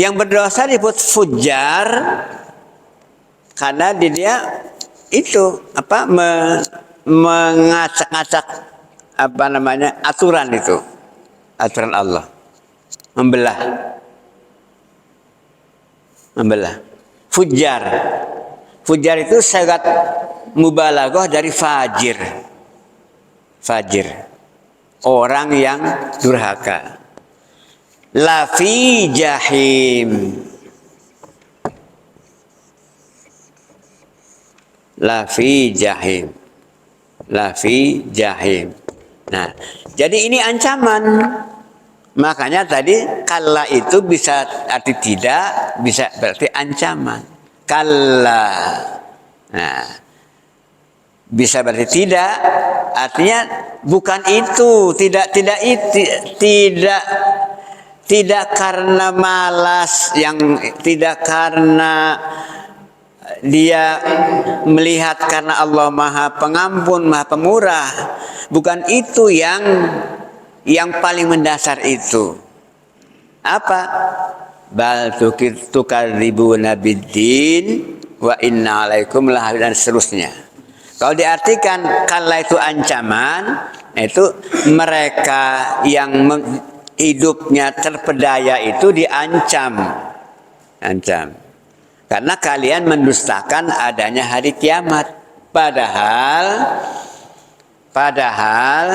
Yang berdosa disebut fujar karena dia itu mengacak-acak aturan itu, aturan Allah, membelah. Fujar itu sangat mubalaghah dari fajir, orang yang durhaka. Lafi jahim, Nah, jadi ini ancaman. Makanya tadi kalla itu bisa arti tidak, bisa berarti ancaman. Kalla. Nah, bisa berarti tidak, artinya bukan itu, tidak karena malas, tidak karena dia melihat karena Allah Maha Pengampun, Maha Pemurah. Bukan itu yang paling mendasar itu. Apa? Bal tukadzibuna biddin wa inna alaikum lahafidz dan seterusnya. Kalau diartikan kala itu ancaman, itu mereka yang hidupnya terpedaya itu diancam. Karena kalian mendustakan adanya hari kiamat. Padahal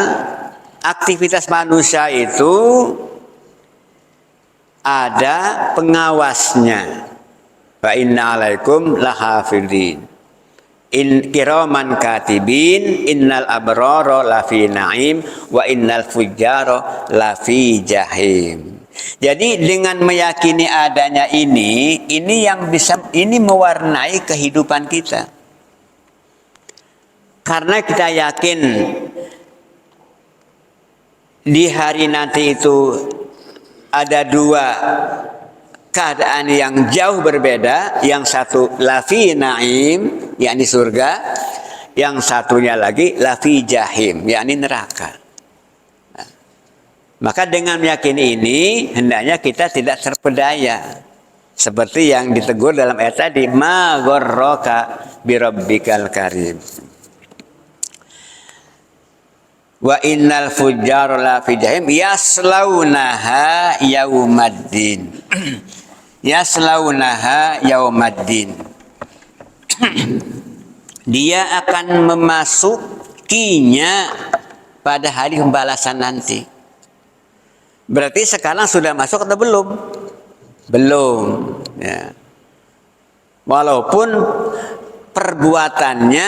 aktivitas manusia itu ada pengawasnya. Wa inna alaikum lahafidin. In kiraman katibin, innal abrara lafi na'im wa innal fujjara lafi jahim. Jadi dengan meyakini adanya ini yang ini mewarnai kehidupan kita. Karena kita yakin di hari nanti itu ada dua keadaan yang jauh berbeda. Yang satu lafi na'im, yakni surga. Yang satunya lagi lafi jahim, yakni neraka. Maka dengan meyakini ini, hendaknya kita tidak terpedaya. Seperti yang ditegur dalam ayat tadi, ma gharraka birabbikal karim. Wa innal fujjara la fi jahim yaslaunaha yaumaddin. Yaslaunaha yaumaddin. Dia akan memasukinya pada hari pembalasan nanti. Berarti sekarang sudah masuk atau belum? Belum. Ya. Walaupun perbuatannya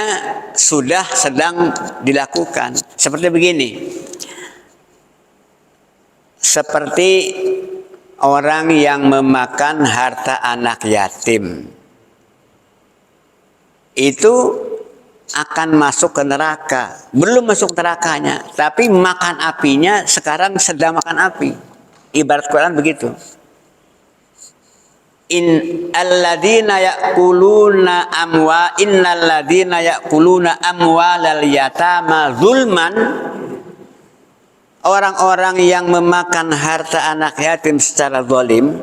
sudah sedang dilakukan. Seperti begini. Seperti orang yang memakan harta anak yatim. Itu akan masuk ke neraka. Belum masuk nerakanya, tapi makan apinya sekarang sedang makan api. Ibarat Quran begitu. Innal ladzina ya'kuluna amwalal yatama zulman, orang-orang yang memakan harta anak yatim secara zalim,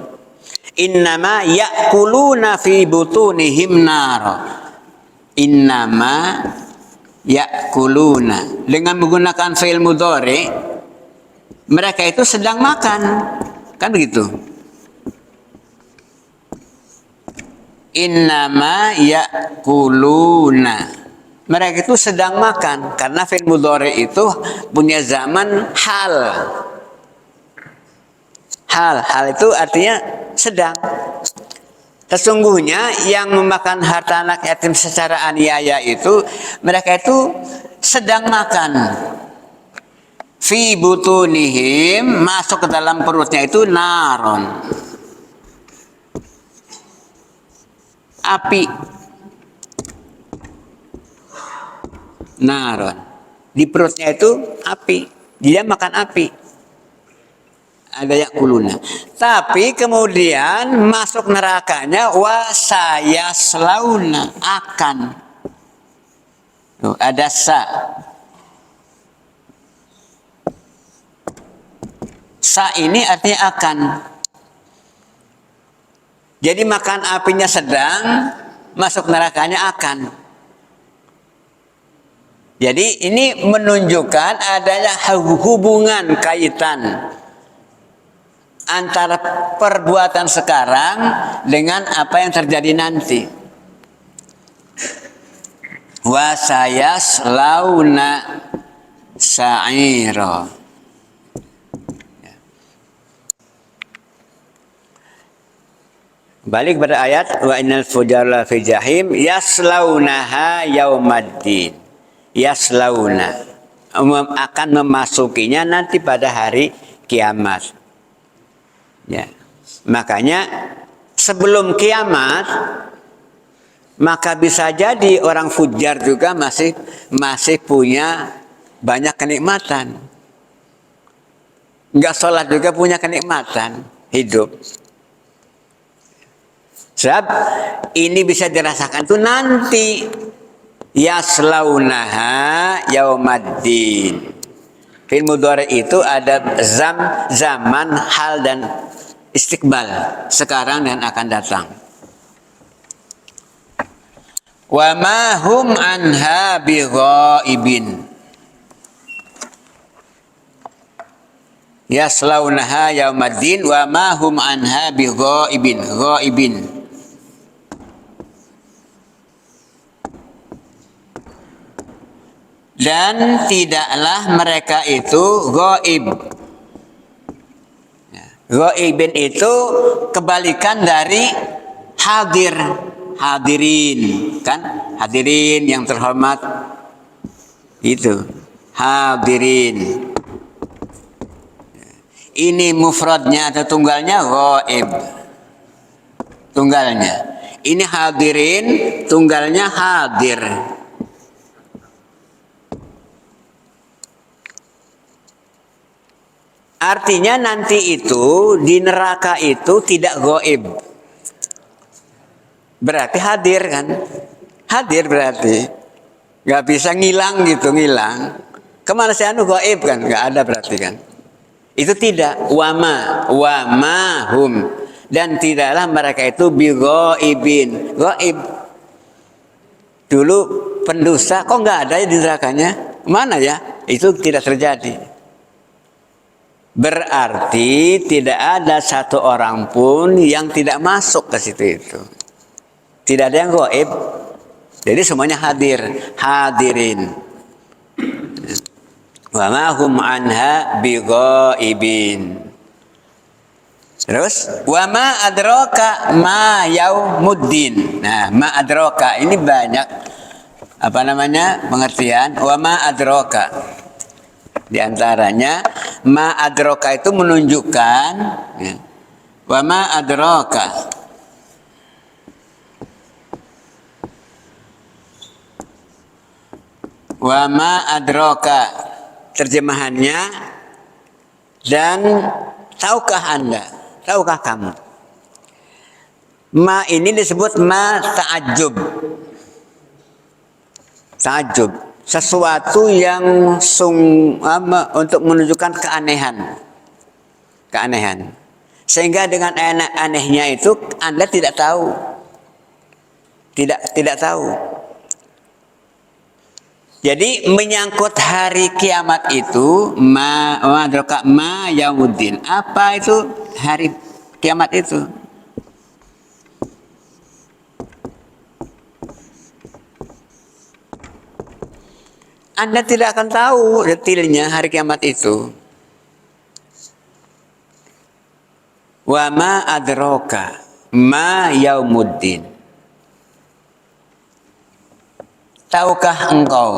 innama ya'kuluna fi butunihim nar. Innama ya'kuluna, dengan menggunakan fi'il mudhari, mereka itu sedang makan, kan begitu. Innama ya'kuluna, mereka itu sedang makan, karena fi'il mudhari itu punya zaman hal itu artinya sedang. Sesungguhnya yang memakan harta anak yatim secara aniaya itu, mereka itu sedang makan. Fi butunihim, masuk ke dalam perutnya itu naron, api. Naron, di perutnya itu api, dia makan api. Ada yakuluna. Tapi kemudian masuk nerakanya wasayaslauna, akan. Tuh, ada sa. Sa ini artinya akan. Jadi makan apinya sedang, masuk nerakanya akan. Jadi ini menunjukkan adanya hubungan kaitan antara perbuatan sekarang dengan apa yang terjadi nanti. Wa sayaslauna sa'ira. Balik pada ayat wa innal fujara fi jahim yaslaunaha yaumaddin. Yaslauna akan memasukinya nanti pada hari kiamat. Ya. Makanya sebelum kiamat maka bisa jadi orang fujar juga masih punya banyak kenikmatan. Enggak sholat juga punya kenikmatan hidup. Sebab ini bisa dirasakan tuh nanti yaslaunaha yaumaddin. Fil mudhari itu ada zaman, hal dan istiqbal, sekarang dan akan datang. Wa ma hum anha bighaibin. Yaslaunaha yaumaddin wa ma hum anha bighaibin. Ghaibin. Dan tidaklah mereka itu ghaib. Ghaibin itu kebalikan dari hadir. Hadirin, kan? Hadirin yang terhormat. Itu. Hadirin. Ini mufradnya atau tunggalnya ghaib. Tunggalnya. Ini hadirin, tunggalnya hadir. Artinya nanti itu di neraka itu tidak ghaib. Berarti hadir kan? Hadir berarti. Gak bisa ngilang gitu, ngilang. Kemana sih anu ghaib kan? Gak ada berarti kan? Itu tidak. Wama hum. Dan tidaklah mereka itu bighaibin. Ghaib. Dulu pendusta kok gak ada ya di nerakanya? Mana ya? Itu tidak terjadi. Berarti tidak ada satu orang pun yang tidak masuk ke situ itu. Tidak ada yang ghaib. Jadi semuanya hadir, hadirin. Wa ma hum anha bighaibin. Terus wa ma adraka ma yaumuddin. Nah, ma adraka ini banyak pengertian. Wa ma adraka. Di antaranya ma adraka itu menunjukkan ya, wa ma adraka. Wa ma adraka terjemahannya dan tahukah Anda, tahukah kamu? Ma ini disebut ma ta'ajjub. Ta'ajjub, sesuatu yang untuk menunjukkan keanehan. Keanehan. Sehingga dengan anehnya itu Anda tidak tahu. Tidak tahu. Jadi menyangkut hari kiamat itu ma yaumuddin. Apa itu hari kiamat itu? Anda tidak akan tahu detailnya hari kiamat itu. Wa ma adraka ma yaumuddin. Tahukah engkau?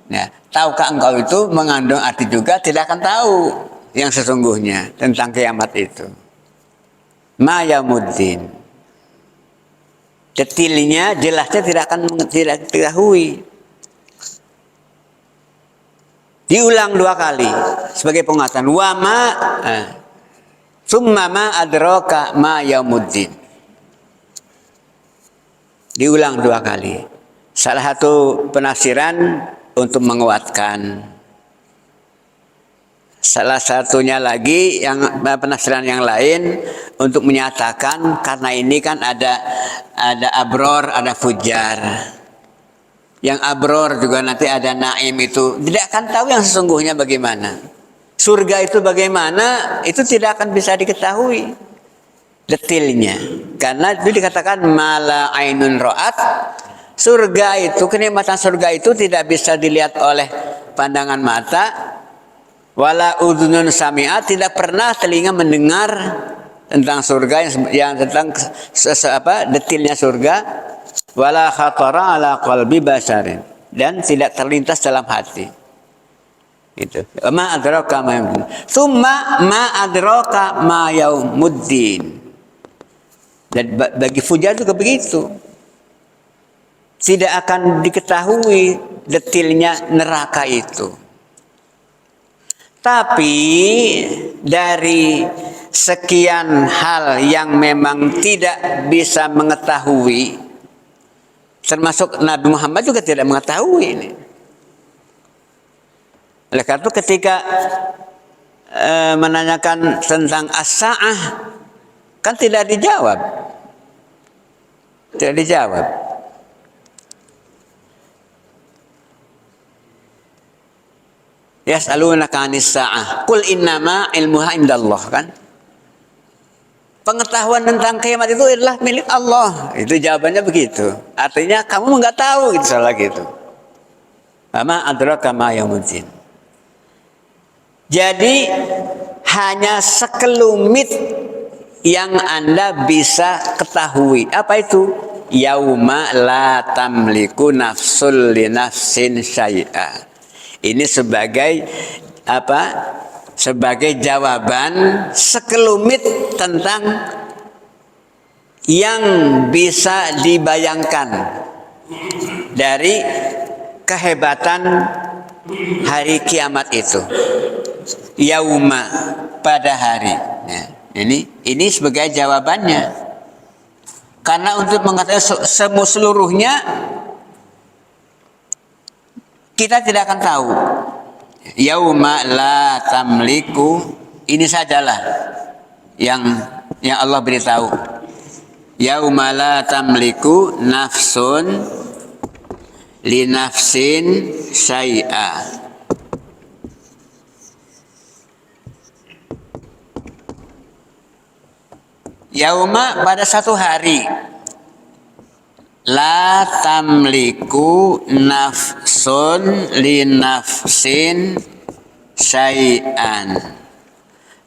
Ya, tahukah engkau itu mengandung arti juga tidak akan tahu yang sesungguhnya tentang kiamat itu. Ma yaumuddin. Detailnya, jelasnya tidak diketahui. Diulang 2 kali sebagai penguatan. Wa ma summa ma adraka ma yaumuddin. Diulang 2 kali. Salah satu penafsiran untuk menguatkan. Salah satunya lagi yang penafsiran yang lain untuk menyatakan karena ini kan ada abror, ada fujar. Yang abror juga nanti ada naim itu tidak akan tahu yang sesungguhnya bagaimana. Surga itu bagaimana itu tidak akan bisa diketahui detailnya. Karena itu dikatakan mala ainun ra'at. Surga itu, kenikmatan surga itu tidak bisa dilihat oleh pandangan mata. Wala udhunun sami'at, tidak pernah telinga mendengar tentang surga yang tentang detailnya surga. Wala khatara ala qalbi basharin, dan tidak terlintas dalam hati. Itu. Ma adraka ma yaumuddin. Tsumma ma adraka ma yaumuddin. Dan bagi fujar juga begitu. Tidak akan diketahui detailnya neraka itu. Tapi dari sekian hal yang memang tidak bisa mengetahui, termasuk Nabi Muhammad juga tidak mengetahui ini. Oleh karena itu ketika menanyakan tentang as-sa'ah kan tidak dijawab. Tidak dijawab. Yas'alunaka 'anis sa'ah. Qul innama ilmuha indallah, kan? Pengetahuan tentang kiamat itu adalah milik Allah. Itu jawabannya begitu. Artinya kamu enggak tahu gitu, salah gitu. Ma adraka ma yaumuddin. Jadi hanya sekelumit yang Anda bisa ketahui. Apa itu? Yauma la tamliku nafsul li nafsin syai'a. Ini sebagai apa? Sebagai jawaban sekelumit tentang yang bisa dibayangkan dari kehebatan hari kiamat itu. Yauma, pada hari. Ya, ini sebagai jawabannya. Karena untuk mengatakan seluruhnya kita tidak akan tahu. Yauma la tamliku, ini sajalah yang Allah beritahu. Yauma la tamliku nafsun li nafsin syai'a. Yauma, pada satu hari. La tamliku nafsun li nafsin syai'an.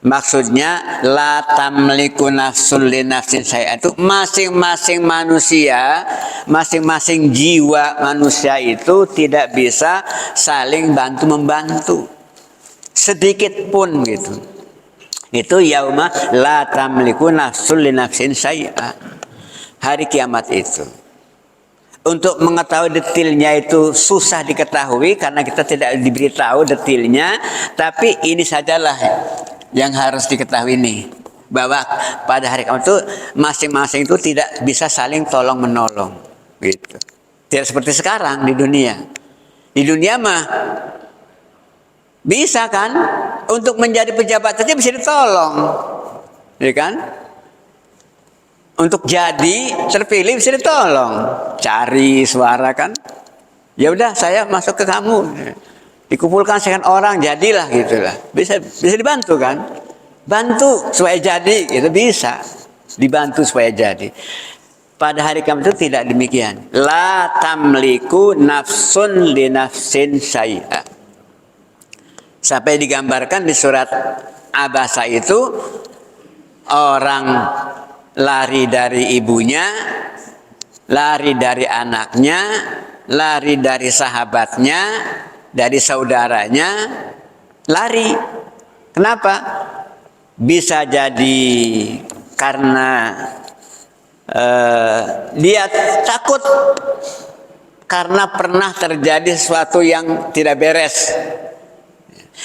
Maksudnya la tamliku nafsun li nafsin syai'an itu masing-masing manusia, masing-masing jiwa manusia itu tidak bisa saling bantu-membantu sedikit pun gitu. Itu yauma la tamliku nafsun li nafsin syai'an. Hari kiamat itu. Untuk mengetahui detailnya itu susah diketahui karena kita tidak diberitahu detailnya, tapi ini sajalah yang harus diketahui ini, bahwa pada hari kiamat itu masing-masing itu tidak bisa saling tolong menolong gitu. Tidak seperti sekarang di dunia. Di dunia mah bisa kan, untuk menjadi pejabat saja bisa ditolong, ya kan? Untuk jadi terpilih bisa ditolong, cari suara kan? Ya udah saya masuk ke kamu, dikumpulkan sekian orang jadilah gitulah, bisa dibantu kan? Bantu supaya jadi, itu bisa dibantu supaya jadi. Pada hari kiamat itu tidak demikian. La tamliku nafsun li nafsin syai'a. Sampai digambarkan di surat Abasa itu orang lari dari ibunya, lari dari anaknya, lari dari sahabatnya, dari saudaranya, lari. Kenapa? Bisa jadi karena dia takut karena pernah terjadi sesuatu yang tidak beres.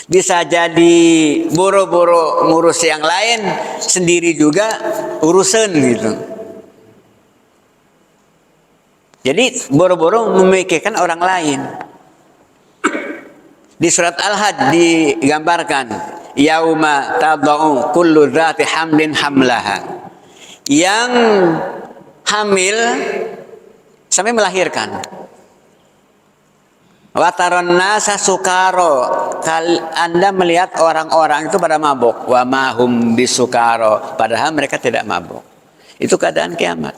Bisa jadi boro-boro ngurus yang lain, sendiri juga urusan gitu. Jadi boro-boro memikirkan orang lain. Di surat Al-Hajj digambarkan, yauma tadau kullu dzati hamlin hamlaha. Yang hamil sampai melahirkan. Wataron nasa sukaro, Anda melihat orang-orang itu pada mabuk. Wa mahum bisukaro, padahal mereka tidak mabuk. Itu keadaan kiamat.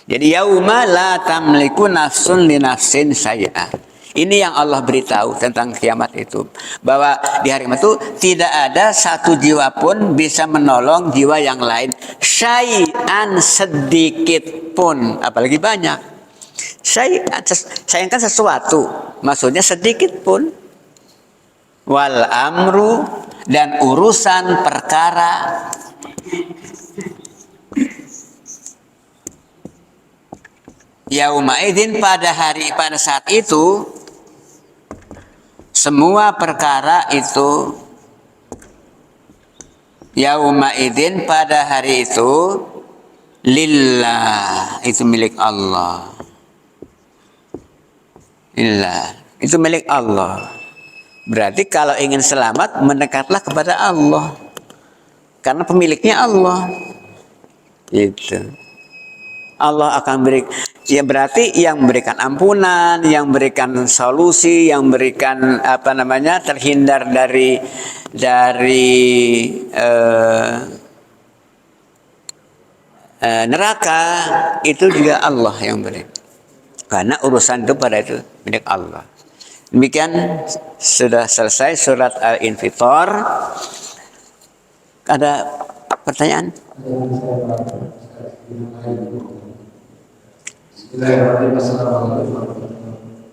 Jadi yauma la tamliku nafsun li nafsin syai'a. Ini yang Allah beritahu tentang kiamat itu, bahwa di hari kiamat itu tidak ada satu jiwa pun bisa menolong jiwa yang lain, syai'an sedikit pun, apalagi banyak. Sayangkan sesuatu, maksudnya sedikit pun. Wal amru, dan urusan perkara yauma idzin, pada saat itu semua perkara itu yauma idzin, pada hari itu lillah, itu milik Allah. Lillah, itu milik Allah. Berarti kalau ingin selamat, mendekatlah kepada Allah, karena pemiliknya Allah. Itu Allah akan beri, ya berarti yang memberikan ampunan, yang memberikan solusi, yang memberikan terhindar dari neraka, itu juga Allah yang beri. Karena urusan itu pada itu milik Allah. Demikian sudah selesai surat Al-Infitor. Ada pertanyaan?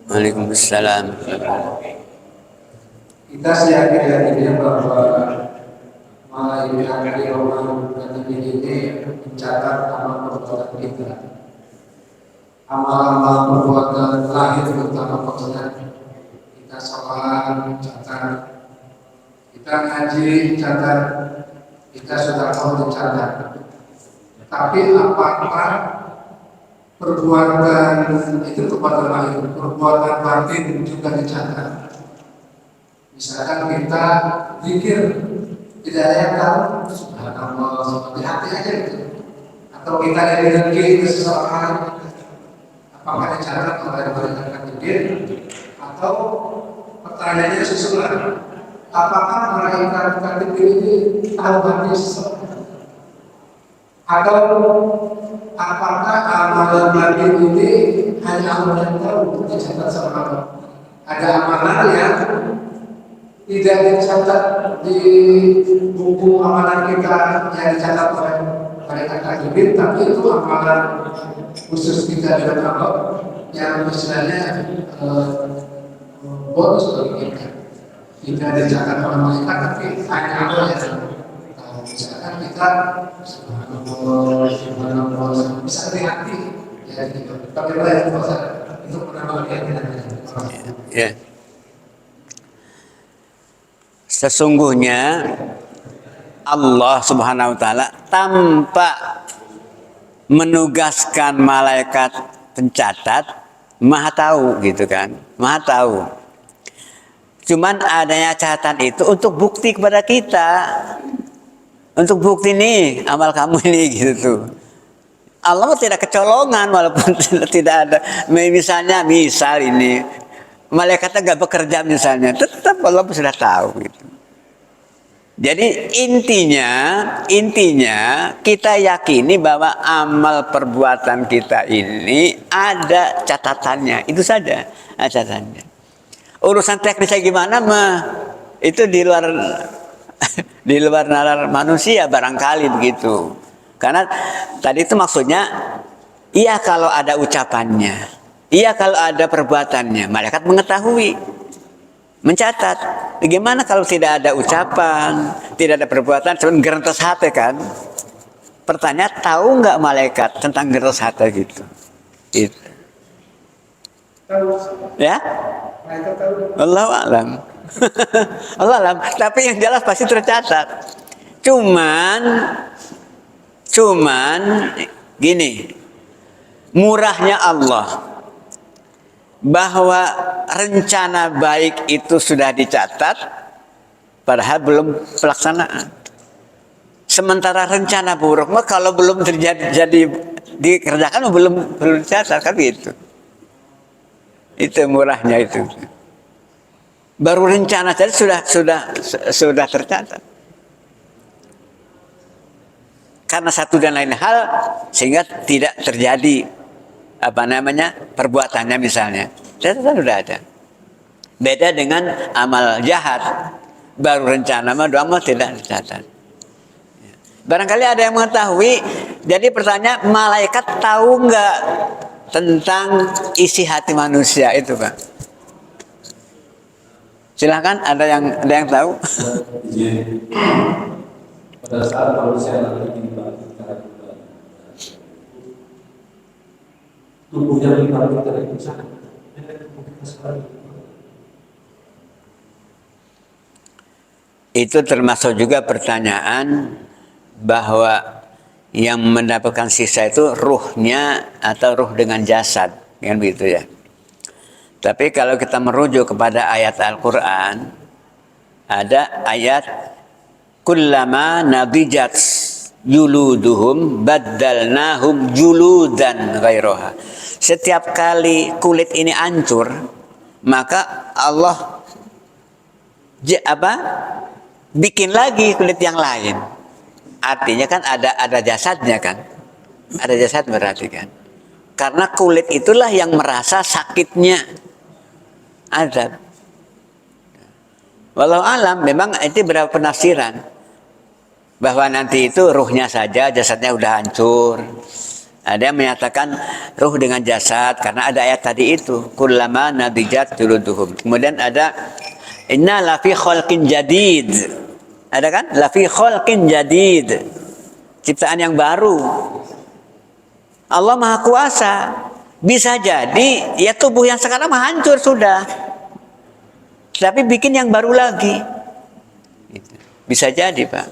Waalaikumsalam. Kita seyakin-yakinnya bahwa malaikat Rahman dan ini mencatat amal perbuatan kita. Amal-amal perbuatan lahir terutama perbuatan kita, sholat catat, kita ngaji catat, kita sudah tahu dicatat. Tapi apakah perbuatan itu perbuatan lahir, perbuatan batin juga dicatat? Misalkan kita zikir, tidak ada yang tahu, subhanallah, seperti hati aja gitu. Atau kita energi ke seseorang, apakah dicatat oleh malaikat Jibril? Atau pertanyaannya sesuai, apakah malaikat Jibril ini tahu hati seseorang? Atau apakah amalan batin ini hanya Allah yang tahu, dicatat sama Allah? Ada amalan yang tidak dicatat di buku amalan kita yang dicatat oleh malaikat Jibril, tapi itu amalan khusus kita dengan Allah yang istilahnya bonus bagi kita. Tidak dicatat oleh malaikat, tapi hanya Allah yang tahu. Misalkan kita subhanallah bisa hati, ya gitu. Bagaimana itu Pak? Itu menambah keyakinan. Ya. Sesungguhnya Allah Subhanahu wa taala tanpa menugaskan malaikat pencatat, Maha tahu gitu kan. Maha tahu. Cuman adanya catatan itu untuk bukti kepada kita. Untuk bukti nih amal kamu ini gitu. Allah tidak kecolongan walaupun tidak ada. Misal ini malaikatnya gak bekerja misalnya, tetap Allah sudah tahu gitu. Jadi intinya kita yakini bahwa amal perbuatan kita ini ada catatannya, itu saja catatannya. Urusan teknisnya gimana itu di luar nalar manusia barangkali begitu. Karena tadi itu maksudnya iya kalau ada ucapannya, iya kalau ada perbuatannya, malaikat mengetahui, mencatat. Bagaimana kalau tidak ada ucapan, tidak ada perbuatan, cuma gerentas hati kan? Pertanyaan, tahu nggak malaikat tentang gerentas hati gitu? Itu. Ya? Allahu a'lam. Allah alam. Tapi yang jelas pasti tercatat. Cuman gini, murahnya Allah, bahwa rencana baik itu sudah dicatat, padahal belum pelaksanaan. Sementara rencana buruk mah kalau belum terjadi jadi dikerjakan belum tercatat kan itu. Itu murahnya itu. Baru rencana tadi sudah tercatat. Karena satu dan lain hal sehingga tidak terjadi perbuatannya misalnya. Catatan sudah ada. Beda dengan amal jahat. Baru rencana mah doa mah tidak tercatat. Barangkali ada yang mengetahui. Jadi pertanyaan, malaikat tahu nggak tentang isi hati manusia itu, Pak? Silahkan, ada yang tahu? Izin. Pada saat manusia lagi dibangkitkan, tubuhnya dibangkitkan dari pusat. Itu termasuk juga pertanyaan bahwa yang mendapatkan sisa itu ruhnya atau ruh dengan jasad, kan begitu ya. Tapi kalau kita merujuk kepada ayat Al-Quran, ada ayat kullama nadijat juluduhum baddalnahum juludan ghairaha. Setiap kali kulit ini hancur, maka Allah bikin lagi kulit yang lain. Artinya kan ada jasadnya kan. Ada jasad berarti kan. Karena kulit itulah yang merasa sakitnya azab. Walau alam memang itu berapa penafsiran. Bahwa nanti itu ruhnya saja, jasadnya udah hancur. Ada yang menyatakan ruh dengan jasad karena ada ayat tadi itu. Kullama nadijat juluduhum. Kemudian ada inna lafi khalqin jadid. Ada kan? Lafi khalqin jadid. Ciptaan yang baru. Allah Maha Kuasa. Bisa jadi ya tubuh yang sekarang hancur sudah. Tapi bikin yang baru lagi. Bisa jadi, Pak.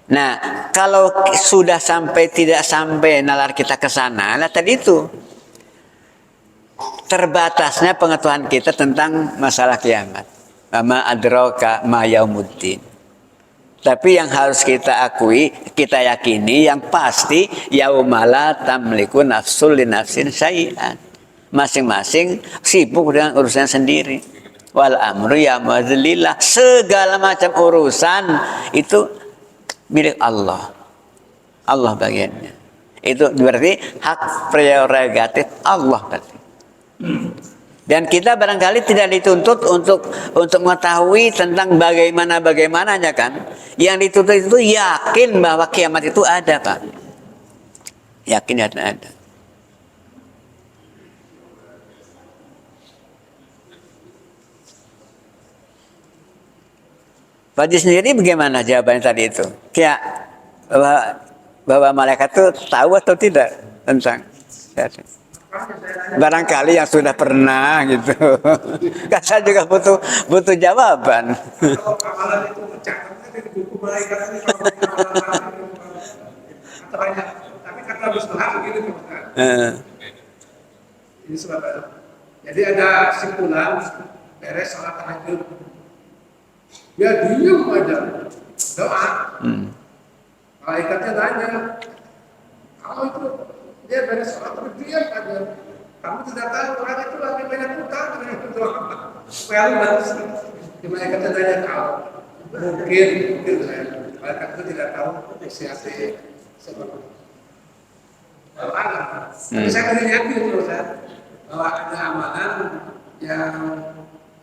Nah, kalau sudah tidak sampai nalar kita ke sana, nah tadi itu terbatasnya pengetahuan kita tentang masalah kiamat. Ma adraka ma yaumuddin. Tapi yang harus kita akui, kita yakini yang pasti yaumala tamliku nafsul li nafsin syai'an. Masing-masing sibuk dengan urusan sendiri. Wal amru ya madzlillah. Segala macam urusan itu milik Allah. Allah bagiannya. Itu berarti hak prerogatif Allah berarti. Dan kita barangkali tidak dituntut untuk mengetahui tentang bagaimananya kan. Yang dituntut itu yakin bahwa kiamat itu ada, Pak. Yakin ada. Pak Haji sendiri bagaimana jawabannya tadi itu? Kayak bahwa malaikat itu tahu atau tidak tentang barangkali yang sudah pernah gitu. Kan saya juga butuh jawaban. Kalau amalan itu mencatatnya di buku malaikat ini atau banyak. Tapi kata Bismillah begini Pak. Ini sebabnya. Jadi ada simpulan beres salat tahajud. Dia diam aja doa. Malaikatnya nanya, kalau itu dia beres sholat terus diam aja. Kamu tidak tahu orang itu lagi banyak utang dengan itu doa. Well, bagus. Malaikatnya nanya kau. Mungkin malaikat itu tidak tahu isi-isi sebab. Tapi saya tidak yakin terus bahwa ada amalan yang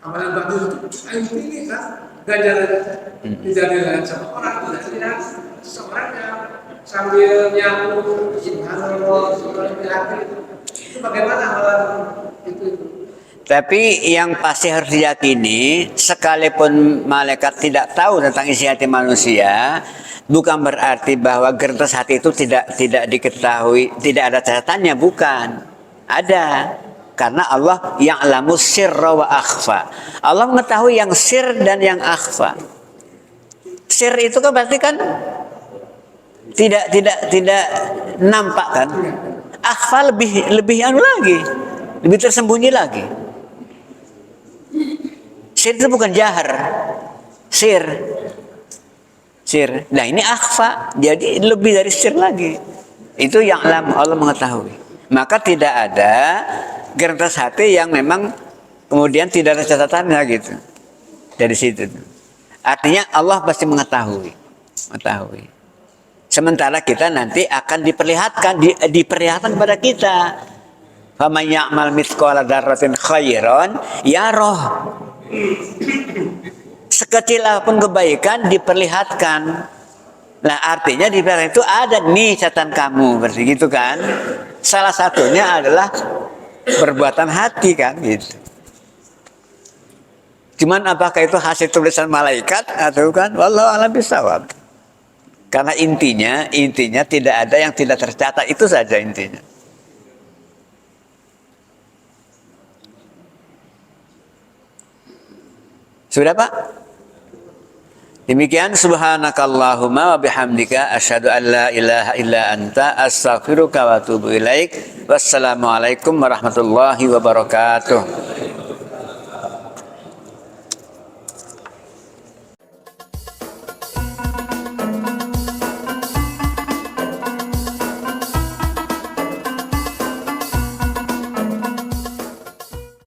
amalan bagus itu paling tinggi kan. Ganjaran sama orang tidak lihat seorang yang sambil nyampur subhanallah subhanallah itu bagaimana amalan itu. Tapi yang pasti harus diyakini, sekalipun malaikat tidak tahu tentang isi hati manusia, bukan berarti bahwa gertas hati itu tidak diketahui, tidak ada catatannya, bukan. Ada. Karena Allah ya'lamu sirra wa akhfa. Allah mengetahui yang sir dan yang akhfa. Sir itu kan berarti kan tidak nampak kan. Akhfa lebih anu lagi, lebih tersembunyi lagi. Sir itu bukan jahar. Sir sir. Sir. Nah ini akhfa, jadi lebih dari sir lagi. Itu yang Allah mengetahui. Maka tidak ada kertas hati yang memang kemudian tidak ada catatannya gitu. Dari situ. Artinya Allah pasti mengetahui. Sementara kita nanti akan diperlihatkan kepada kita. Faman ya'mal mithqala dzarratin khairan yarah. Sekecil apapun kebaikan diperlihatkan. Nah artinya di belakang itu ada nih catatan kamu, berarti gitu kan. Salah satunya adalah perbuatan hati kan gitu. Cuman apakah itu hasil tulisan malaikat atau kan? Wallahu a'lam bishawab. Karena intinya tidak ada yang tidak tercatat, itu saja intinya. Sudah Pak? Demikian subhanakallahumma wa bihamdika asyhadu an la ilaha illa anta astaghfiruka wa atubu ilaik. Wassalamualaikum warahmatullahi wabarakatuh.